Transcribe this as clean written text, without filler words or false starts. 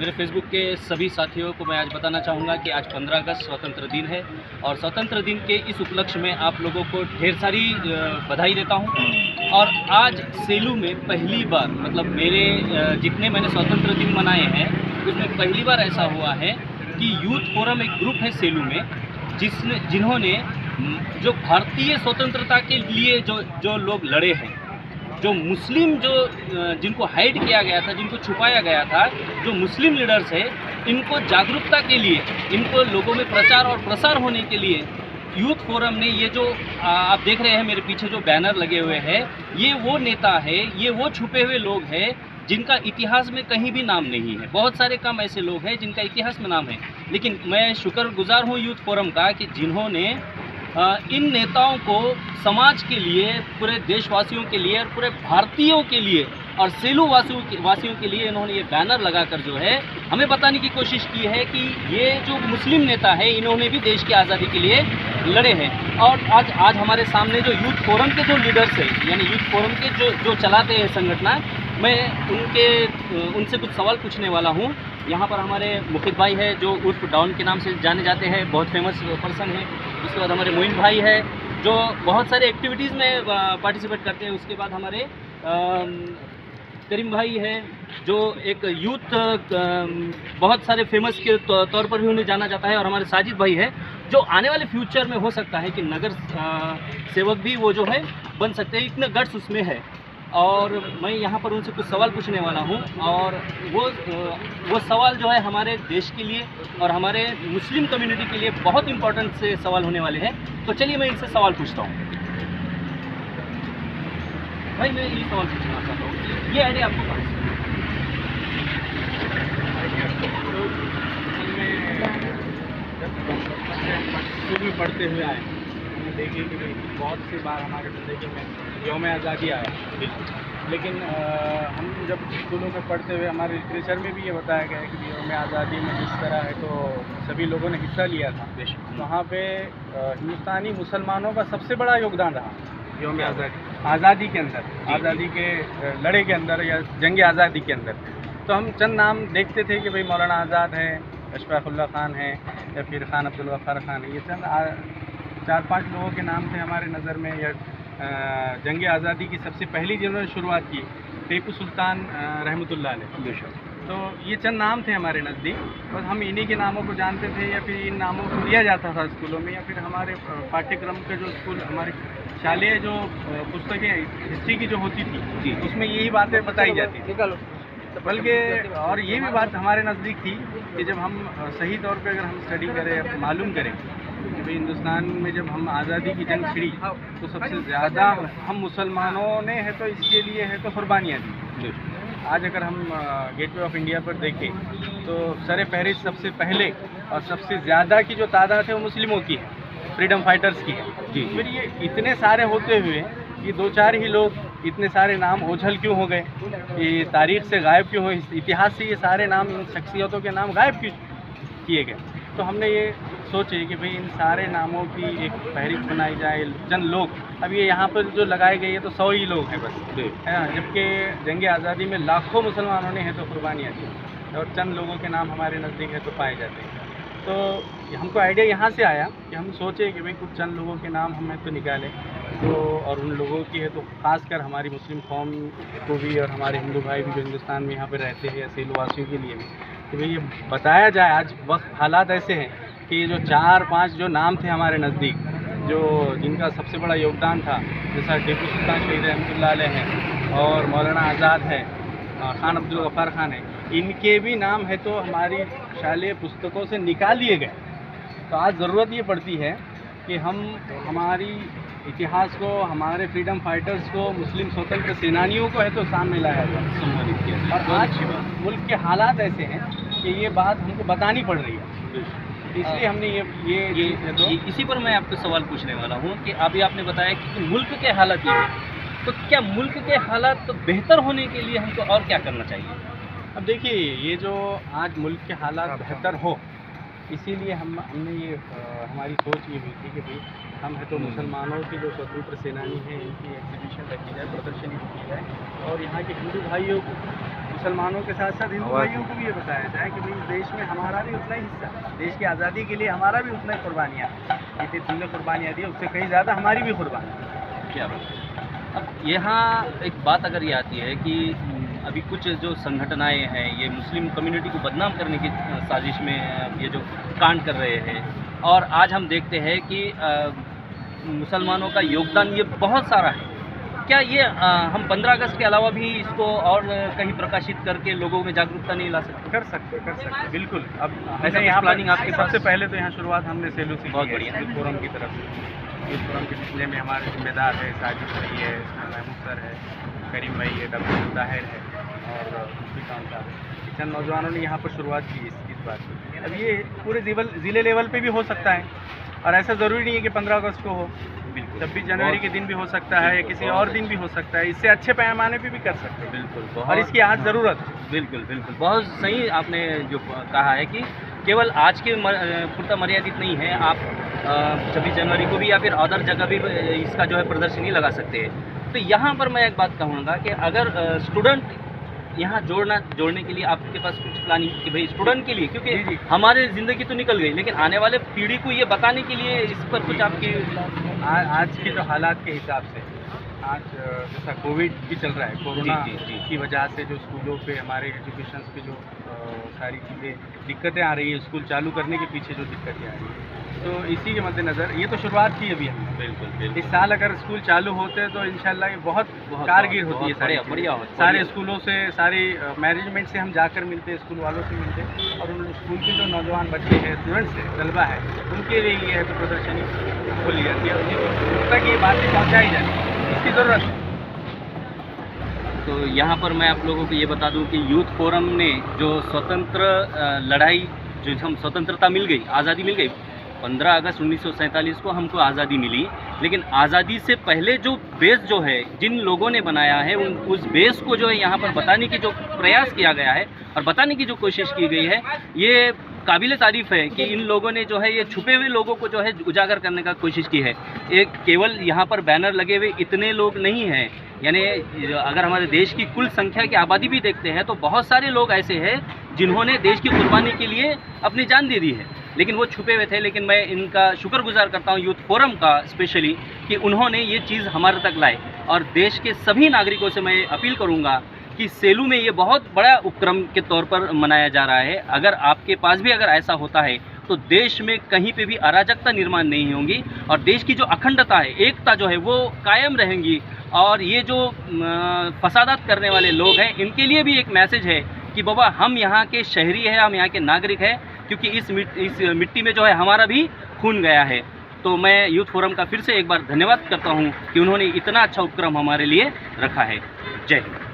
मेरे फेसबुक के सभी साथियों को मैं आज बताना चाहूँगा कि आज 15 अगस्त स्वतंत्र दिन है और स्वतंत्र दिन के इस उपलक्ष्य में आप लोगों को ढेर सारी बधाई देता हूँ। और आज सेलू में पहली बार मतलब मेरे जितने मैंने स्वतंत्र दिन मनाए हैं उसमें पहली बार ऐसा हुआ है कि यूथ फोरम एक ग्रुप है सेलू में जिन्होंने जो भारतीय स्वतंत्रता के लिए जो लोग लड़े हैं, जो मुस्लिम जिनको हाइड किया गया था, जिनको छुपाया गया था, जो मुस्लिम लीडर्स है, इनको जागरूकता के लिए, इनको लोगों में प्रचार और प्रसार होने के लिए यूथ फोरम ने ये जो आप देख रहे हैं मेरे पीछे जो बैनर लगे हुए हैं, ये वो नेता है, ये वो छुपे हुए लोग हैं जिनका इतिहास में कहीं भी नाम नहीं है। बहुत सारे कम ऐसे लोग हैं जिनका इतिहास में नाम है, लेकिन मैं शुक्रगुजार हूँ यूथ फोरम का कि जिन्होंने इन नेताओं को समाज के लिए, पूरे देशवासियों के लिए और पूरे भारतीयों के लिए और सेलू वासियों के लिए इन्होंने ये बैनर लगाकर जो है हमें बताने की कोशिश की है कि ये जो मुस्लिम नेता है इन्होंने भी देश की आज़ादी के लिए लड़े हैं। और आज हमारे सामने जो यूथ फोरम के जो लीडर्स हैं, यानी यूथ फोरम के जो चलाते हैं संगठन, मैं उनसे कुछ सवाल पूछने वाला हूँ। यहाँ पर हमारे मुखित भाई है जो उर्फ डॉन के नाम से जाने जाते हैं, बहुत फेमस पर्सन है। उसके बाद हमारे मोइन भाई है जो बहुत सारे एक्टिविटीज़ में पार्टिसिपेट करते हैं। उसके बाद हमारे करीम भाई है जो एक यूथ बहुत सारे फेमस के तौर पर भी उन्हें जाना जाता है। और हमारे साजिद भाई है जो आने वाले फ्यूचर में हो सकता है कि नगर सेवक भी वो जो है बन सकते हैं, इतना गट्स उसमें है। और मैं यहाँ पर उनसे कुछ सवाल पूछने वाला हूँ और वो सवाल जो है हमारे देश के लिए और हमारे मुस्लिम कम्युनिटी के लिए बहुत इंपॉर्टेंट से सवाल होने वाले हैं। तो चलिए मैं इनसे सवाल पूछता हूँ। भाई मैं ये सवाल पूछना चाहता हूँ, ये आइडिया आपको कहाँ से? स्कूल में पढ़ते हुए आए, हमने देखे कि बहुत सी बार हमारे ज़िंदगी में यौम आज़ादी आया, लेकिन हम जब स्कूलों में पढ़ते हुए हमारे लिटरेचर में भी ये बताया गया है कि यौम आज़ादी में जिस तरह है तो सभी लोगों ने हिस्सा लिया था, वहाँ पे हिंदुस्तानी मुसलमानों का सबसे बड़ा योगदान रहा यौम आज़ादी के अंदर, आज़ादी के लड़े के अंदर या जंग आज़ादी के अंदर। तो हम चंद नाम देखते थे कि भाई मौलाना आज़ाद है, अशफाक़ुल्लाह खान है या फिर खान अब्दुल गफ्फार खान है। ये चंद 4-5 लोगों के नाम थे हमारे नज़र में। या जंग आज़ादी की सबसे पहली जिन्होंने शुरुआत की टीपू सुल्तान रहमतुल्लाह अलैह। तो ये चंद नाम थे हमारे नज़दीक, बस हम इन्हीं के नामों को जानते थे या फिर इन नामों को लिया जाता था स्कूलों में, या फिर हमारे पाठ्यक्रम के जो स्कूल हमारे शालेय जो पुस्तकें हिस्ट्री की जो होती थी उसमें यही बातें बताई जाती थी। बल्कि और ये भी बात हमारे नज़दीक थी कि जब हम सही तौर पे अगर हम स्टडी करें, मालूम करें कि भाई हिंदुस्तान में जब हम आज़ादी की जंग छिड़ी तो सबसे ज़्यादा हम मुसलमानों ने है तो इसके लिए है तो कुर्बानियाँ दी। आज अगर हम गेटवे ऑफ इंडिया पर देखें तो सर फहरिस्त सबसे पहले और सबसे ज़्यादा की जो तादाद है वो मुस्लिमों की है, फ्रीडम फाइटर्स की है। फिर ये इतने सारे होते हुए ये 2-4 ही लोग, इतने सारे नाम ओझल क्यों हो गए, ये तारीख़ से गायब क्यों हो, इतिहास से ये सारे नाम, इन शख्सियतों के नाम गायब क्यों किए गए। तो हमने ये सोचे कि भाई इन सारे नामों की एक फहरिस्त बनाई जाए। चंद लोग, अब ये यहाँ पर जो लगाए गए ये तो 100 ही लोग हैं बस, है ना, जबकि जंग आज़ादी में लाखों मुसलमानों ने है तो कुर्बानियाँ दी और चंद लोगों के नाम हमारे नज़दीक है तो पाए जाते हैं। तो हमको आइडिया यहाँ से आया कि हम सोचे कि भाई कुछ चंद लोगों के नाम हमें तो निकालें, तो और उन लोगों की है तो ख़ासकर हमारी मुस्लिम कौम को भी और हमारे हिंदू भाई भी जो हिंदुस्तान में यहाँ पर रहते हैं या सेलू वासियों के लिए भी, तो भाई ये बताया जाए। आज वक्त हालात ऐसे हैं कि जो 4-5 जो नाम थे हमारे नज़दीक, जो जिनका सबसे बड़ा योगदान था, जैसा टीपू सुल्तान शहीद रहमतुल्लाह अलैह है और मौलाना आज़ाद है, खान अब्दुल गफ्फार खान है, इनके भी नाम है तो हमारी शालेय पुस्तकों से निकाल लिए गए। तो आज ज़रूरत ये पड़ती है कि हम हमारी इतिहास को, हमारे फ्रीडम फाइटर्स को, मुस्लिम स्वतंत्र सेनानियों को है तो सामने लाया जाए, सम्मानित किया। और आज मुल्क के हालात ऐसे हैं कि ये बात हमको बतानी पड़ रही है, इसलिए हमने ये इसी पर मैं आपको सवाल पूछने वाला हूँ कि अभी आपने बताया कि मुल्क के हालात ये हैं, तो क्या मुल्क के हालात तो बेहतर होने के लिए हमको और क्या करना चाहिए? अब देखिए, ये जो आज मुल्क के हालात बेहतर हो, इसीलिए हमने ये हमारी सोच ये हुई थी कि भाई हम है तो मुसलमानों की जो स्वतंत्र सेनानी हैं इनकी एग्जीबिशन रखी जाए, प्रदर्शनी रखी जाए और यहाँ के हिंदू भाइयों को मुसलमानों के साथ साथ हिंदू भाइयों को भी ये बताया जाए कि भाई इस देश में हमारा भी उतना ही हिस्सा है, देश की आज़ादी के लिए हमारा भी उतना ही कुर्बानियाँ, जितनी तुमने कुर्बानियाँ दी उससे कहीं ज़्यादा हमारी भी कुर्बानी। क्या बात है। अब यहाँ एक बात अगर ये आती है कि अभी कुछ जो संगठनाएं हैं ये मुस्लिम कम्युनिटी को बदनाम करने की साजिश में ये जो कांड कर रहे हैं, और आज हम देखते हैं कि मुसलमानों का योगदान ये बहुत सारा है। क्या ये हम 15 अगस्त के अलावा भी इसको और कहीं प्रकाशित करके लोगों में जागरूकता नहीं ला सकते? कर सकते बिल्कुल। अब ऐसा हमने यहाँ प्लानिंग पर आपके सबसे पहले तो यहाँ शुरुआत हमने सेलू से बहुत की है, बढ़िया। यूथ फोरम की तरफ से। यूथ फोरम के सिलसिले में हमारे जिम्मेदार है साजिद भाई है, महमूद सर है, करीम भाई है, डॉक्टर ताहिर है और मुफ्ती खान साहब है। चंद नौजवानों ने यहाँ पर शुरुआत की इस बात की। अब ये पूरे ज़िले लेवल पे भी हो सकता है, और ऐसा ज़रूरी नहीं है कि 15 अगस्त को हो, 26 जनवरी के दिन भी हो सकता है या किसी और दिन भी हो सकता है। इससे अच्छे पैमाने पे भी कर सकते हैं। बिल्कुल, और इसकी आज ज़रूरत है। बिल्कुल बिल्कुल, बहुत सही आपने जो कहा है कि केवल आज के पुरता मर्यादित नहीं है, आप 26 जनवरी को भी या फिर अदर जगह भी इसका जो है प्रदर्शनी लगा सकते हैं। तो यहाँ पर मैं एक बात कहूँगा कि अगर स्टूडेंट यहाँ जोड़ने के लिए आपके पास कुछ प्लानिंग कि भाई स्टूडेंट के लिए, क्योंकि जी। हमारे ज़िंदगी तो निकल गई, लेकिन आने वाले पीढ़ी को ये बताने के लिए इस पर कुछ आपकी आज के जो हालात के हिसाब से, आज जैसा कोविड भी चल रहा है, कोरोना जी। की वजह से जो स्कूलों पे हमारे एजुकेशन पे जो सारी चीज़ें दिक्कतें आ रही है, स्कूल चालू करने के पीछे जो दिक्कतें आ रही है, तो इसी के मद्देनज़र ये तो शुरुआत की अभी हमने। बिल्कुल इस साल अगर स्कूल चालू होते तो इंशाल्लाह ये बहुत कारगर होती है। सारी बढ़िया चीज़ें। सारे स्कूलों से, सारी मैनेजमेंट से हम जाकर मिलते, स्कूल वालों से मिलते, और उन स्कूल के जो नौजवान बच्चे हैं, स्टूडेंट्स हैं, तलबा है, उनके लिए ये है तो प्रदर्शनी खोली जाती है, उन्हीं तक ये बातें पहुँचाई जाती है, इसकी ज़रूरत है। तो यहाँ पर मैं आप लोगों को ये बता दूं कि यूथ फोरम ने जो स्वतंत्र लड़ाई, जो हम स्वतंत्रता मिल गई, आज़ादी मिल गई, 15 अगस्त 1947 को हमको आज़ादी मिली, लेकिन आज़ादी से पहले जो बेस जो है जिन लोगों ने बनाया है, उस बेस को जो है यहाँ पर बताने की जो प्रयास किया गया है और बताने की जो कोशिश की गई है, ये काबिल तारीफ़ है कि इन लोगों ने जो है ये छुपे हुए लोगों को जो है उजागर करने का कोशिश की है। एक केवल यहाँ पर बैनर लगे हुए इतने लोग नहीं हैं, यानी अगर हमारे देश की कुल संख्या की आबादी भी देखते हैं तो बहुत सारे लोग ऐसे हैं जिन्होंने देश की कुर्बानी के लिए अपनी जान दे दी है, लेकिन वो छुपे हुए थे। लेकिन मैं इनका शुक्रगुजार करता हूँ यूथ फोरम का स्पेशली, कि उन्होंने ये चीज़ हमारे तक लाए। और देश के सभी नागरिकों से मैं अपील करूँगा कि सेलू में ये बहुत बड़ा उपक्रम के तौर पर मनाया जा रहा है। अगर आपके पास भी अगर ऐसा होता है तो देश में कहीं पे भी अराजकता निर्माण नहीं होंगी और देश की जो अखंडता है, एकता जो है वो कायम रहेंगी। और ये जो फसादात करने वाले लोग हैं, इनके लिए भी एक मैसेज है कि बाबा हम यहाँ के शहरी हैं, हम यहाँ के नागरिक हैं, क्योंकि इस मिट्टी में जो है हमारा भी खून गया है। तो मैं यूथ फोरम का फिर से एक बार धन्यवाद करता हूँ कि उन्होंने इतना अच्छा उपक्रम हमारे लिए रखा है। जय हिंद।